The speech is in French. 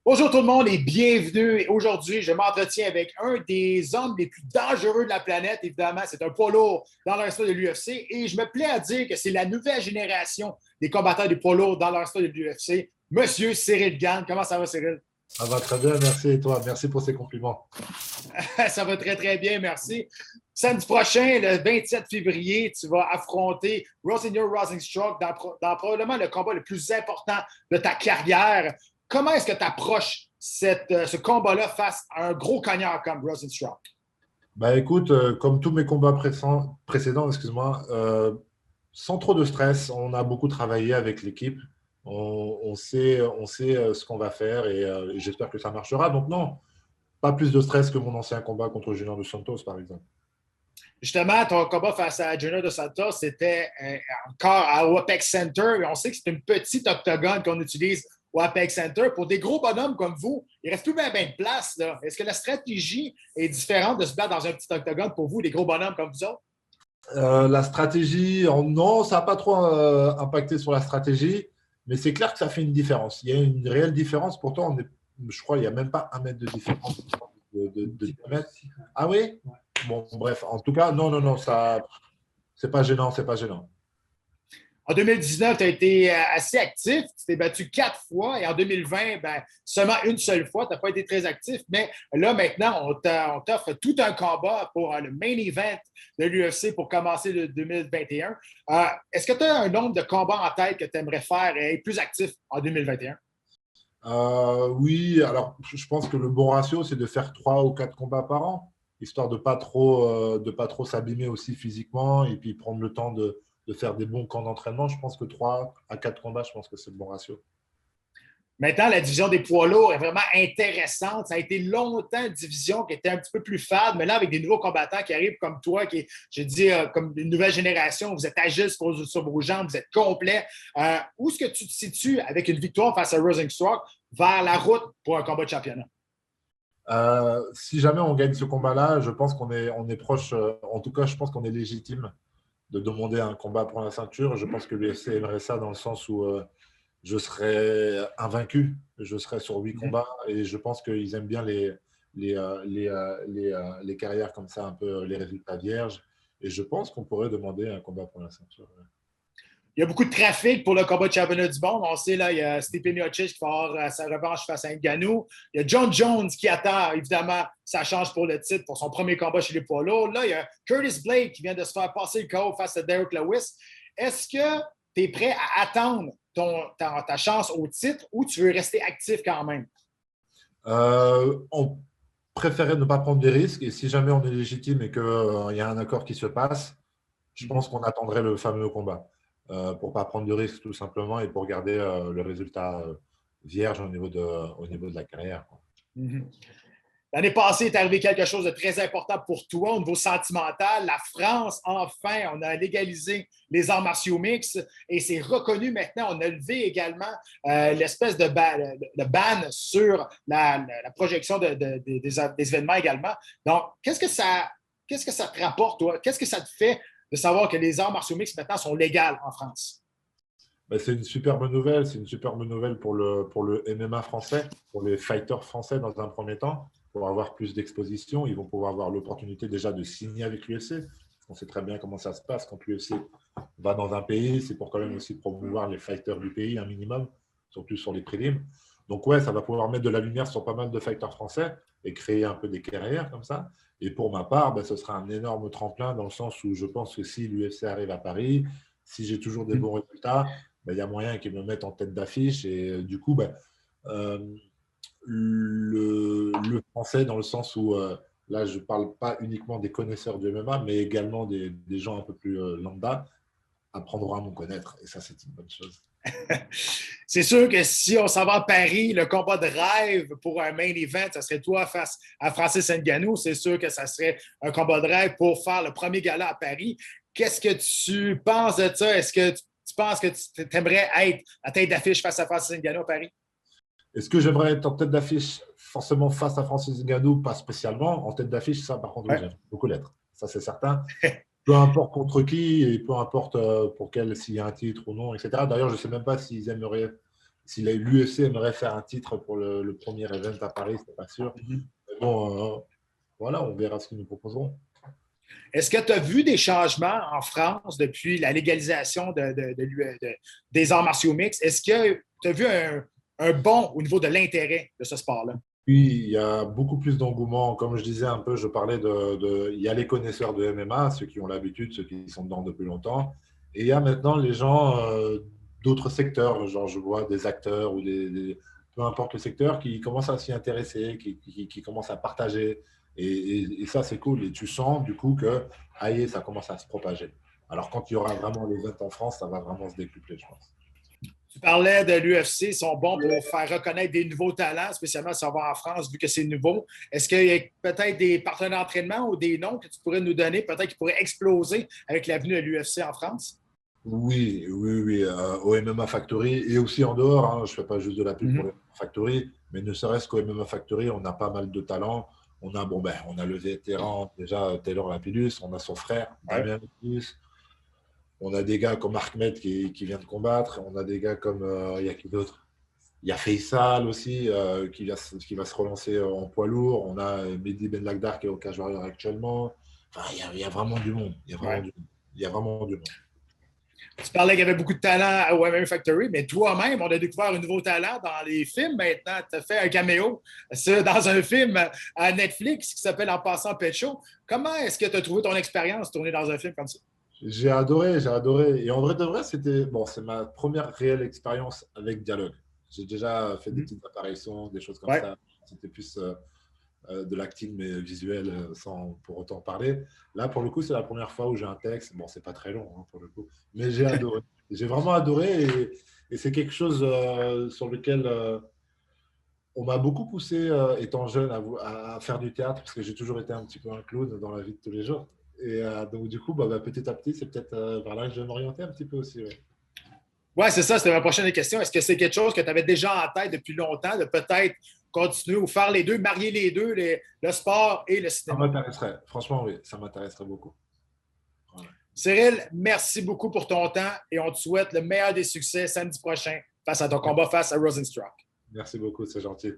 Bonjour tout le monde et bienvenue. Aujourd'hui, je m'entretiens avec un des hommes les plus dangereux de la planète. Évidemment, c'est un poids lourd dans leur style de l'UFC et je me plais à dire que c'est la nouvelle génération des combattants des poids lourds dans leur style de l'UFC. Monsieur Cyril Gane, comment ça va, Cyril? Ça va très bien, merci. Et toi? Merci pour ces compliments. Ça va très, très bien, merci. Samedi prochain, le 27 février, tu vas affronter Rosenio Rosenstruck dans probablement le combat le plus important de ta carrière. Comment est-ce que tu approches ce combat-là face à un gros cognard comme Rosenstruck? Bah écoute, comme tous mes combats précédents, excuse-moi, sans trop de stress, on a beaucoup travaillé avec l'équipe. On sait ce qu'on va faire et j'espère que ça marchera. Donc non, pas plus de stress que mon ancien combat contre Junior Dos Santos, par exemple. Justement, ton combat face à Junior Dos Santos, c'était encore à Apex Center. Et on sait que c'est une petite octogone qu'on utilise au Apex Center. Pour des gros bonhommes comme vous, il reste plus bien de place, là. Est-ce que la stratégie est différente de se battre dans un petit octogone pour vous, des gros bonhommes comme vous autres? La stratégie, non, ça n'a pas trop impacté sur la stratégie, mais c'est clair que ça fait une différence. Il y a une réelle différence. Pourtant, je crois qu'il n'y a même pas un mètre de différence de diamètre. Ah oui? Bon, bref, en tout cas, non, non, non, ça, c'est pas gênant, c'est pas gênant. En 2019, tu as été assez actif. Tu t'es battu 4 fois. Et en 2020, ben, seulement une seule fois. Tu n'as pas été très actif. Mais là, maintenant, on t'offre tout un combat pour le main event de l'UFC pour commencer le 2021. Est-ce que tu as un nombre de combats en tête que tu aimerais faire et être plus actif en 2021? Oui, alors je pense que le bon ratio, c'est de faire 3 ou 4 combats par an, histoire de pas trop s'abîmer aussi physiquement et puis prendre le temps de faire des bons camps d'entraînement. Je pense que 3 à 4 combats, je pense que c'est le bon ratio. Maintenant, la division des poids lourds est vraiment intéressante. Ça a été longtemps une division qui était un petit peu plus fade, mais là, avec des nouveaux combattants qui arrivent comme toi, qui, je dis, comme une nouvelle génération, vous êtes agile sur vos jambes, vous êtes complet. Où est-ce que tu te situes avec une victoire face à Rosenstruck vers la route pour un combat de championnat? Si jamais on gagne ce combat-là, je pense on est proche, en tout cas, je pense qu'on est légitime de demander un combat pour la ceinture. Je pense que l'UFC aimerait ça dans le sens où je serais invaincu, je serais sur 8 combats et je pense qu'ils aiment bien les carrières comme ça, un peu les résultats vierges. Et je pense qu'on pourrait demander un combat pour la ceinture. Il y a beaucoup de trafic pour le combat de championnat du monde. On sait, là, il y a Stipe Miocic qui va avoir sa revanche face à Ngannou. Il y a John Jones qui attend, évidemment, sa chance pour le titre pour son premier combat chez les poids lourds. Là, il y a Curtis Blade qui vient de se faire passer le KO face à Derek Lewis. Est-ce que tu es prêt à attendre ta chance au titre ou tu veux rester actif quand même? On préférait ne pas prendre des risques et si jamais on est légitime et qu'il y a un accord qui se passe, je pense qu'on attendrait le fameux combat pour ne pas prendre de risques tout simplement et pour garder le résultat vierge au niveau de la carrière, quoi. Mm-hmm. L'année passée est arrivé quelque chose de très important pour toi au niveau sentimental. La France, enfin, on a légalisé les arts martiaux mixtes et c'est reconnu maintenant. On a levé également l'espèce de ban sur la projection des événements également. Donc, qu'est-ce que ça te rapporte, toi? Qu'est-ce que ça te fait de savoir que les arts martiaux mixtes maintenant sont légales en France? Ben, c'est une superbe nouvelle. C'est une superbe nouvelle pour le MMA français, pour les fighters français dans un premier temps, pour avoir plus d'exposition. Ils vont pouvoir avoir l'opportunité déjà de signer avec l'UFC. On sait très bien comment ça se passe quand l'UFC va dans un pays. C'est pour quand même aussi promouvoir les fighters du pays, un minimum, surtout sur les prélims. Donc ouais, ça va pouvoir mettre de la lumière sur pas mal de fighters français et créer un peu des carrières comme ça. Et pour ma part, ben, ce sera un énorme tremplin dans le sens où je pense que si l'UFC arrive à Paris, si j'ai toujours des bons résultats, ben, il y a moyen qu'ils me mettent en tête d'affiche. Et du coup, ben, euh, le français, dans le sens où là, je ne parle pas uniquement des connaisseurs du MMA, mais également des gens un peu plus lambda, apprendront à me connaître. Et ça, c'est une bonne chose. C'est sûr que si on s'en va à Paris, le combat de rêve pour un main event, ça serait toi face à Francis Ngannou. C'est sûr que ça serait un combat de rêve pour faire le premier gala à Paris. Qu'est-ce que tu penses de ça? Est-ce que tu penses que tu aimerais être à tête d'affiche face à Francis Ngannou à Paris? Est-ce que j'aimerais être en tête d'affiche forcément face à Francis Ngannou? Pas spécialement. En tête d'affiche, ça, par contre, oui, Ouais. j'aimerais beaucoup l'être. Ça, c'est certain. Peu importe contre qui et peu importe s'il y a un titre ou non, etc. D'ailleurs, je ne sais même pas s'ils aimeraient si l'UFC aimerait faire un titre pour le premier event à Paris, c'est pas sûr. Mais bon, voilà, on verra ce qu'ils nous proposeront. Est-ce que tu as vu des changements en France depuis la légalisation des arts martiaux mixtes? Est-ce que tu as vu un bond au niveau de l'intérêt de ce sport-là? Oui, il y a beaucoup plus d'engouement. Comme je disais un peu, je parlais il y a les connaisseurs de MMA, ceux qui ont l'habitude, ceux qui sont dedans depuis longtemps. Et il y a maintenant les gens d'autres secteurs, genre je vois des acteurs ou peu importe le secteur, qui commencent à s'y intéresser, qui commencent à partager. Et ça, c'est cool. Et tu sens du coup que, aïe, ça commence à se propager. Alors quand il y aura vraiment les events en France, ça va vraiment se décupler, je pense. Tu parlais de l'UFC, ils sont bons pour faire reconnaître des nouveaux talents, spécialement si on va en France, vu que c'est nouveau. Est-ce qu'il y a peut-être des partenaires d'entraînement ou des noms que tu pourrais nous donner, peut-être qui pourraient exploser avec l'avenue de l'UFC en France? Oui, oui, oui, au MMA Factory et aussi en dehors. Hein, je ne fais pas juste de la pub pour le MMA Factory, mais ne serait-ce qu'au MMA Factory, on a pas mal de talents. On a le vétéran déjà Taylor Lapillus, on a son frère Damien Lapillus, on a des gars comme Ahmed qui vient de combattre, on a des gars comme il y a qui d'autre? Il y a Faisal aussi qui va se relancer en poids lourd. On a Mehdi Ben Lagdar qui est au Cage Warrior actuellement. Enfin, il y a vraiment du monde. Il y a vraiment du monde. Il y a vraiment du monde. Tu parlais qu'il y avait beaucoup de talent au MMA Factory, mais toi-même, on a découvert un nouveau talent dans les films maintenant. Tu as fait un caméo dans un film à Netflix qui s'appelle En passant Pet Show. Comment est-ce que tu as trouvé ton expérience tournée dans un film comme ça? J'ai adoré, j'ai adoré. Et en vrai de vrai, c'est ma première réelle expérience avec dialogue. J'ai déjà fait des petites apparitions, des choses comme ça. C'était plus de l'acting, mais visuel, sans pour autant parler. Là, pour le coup, c'est la première fois où j'ai un texte. Bon, c'est pas très long, hein, pour le coup, mais j'ai adoré. J'ai vraiment adoré et c'est quelque chose sur lequel on m'a beaucoup poussé, étant jeune, à faire du théâtre, parce que j'ai toujours été un petit peu un clown dans la vie de tous les jours. Et donc, du coup, petit à petit, c'est peut-être vers là que je vais m'orienter un petit peu aussi. Ouais. Oui, c'est ça, c'était ma prochaine question. Est-ce que c'est quelque chose que tu avais déjà en tête depuis longtemps, de peut-être continuer ou faire les deux, marier les deux, le sport et le Ça cinéma? m'intéresserait. Franchement, oui, ça m'intéresserait beaucoup. Ouais. Cyril, merci beaucoup pour ton temps et on te souhaite le meilleur des succès samedi prochain face à ton combat face à Rosenstruck. Merci beaucoup, c'est gentil.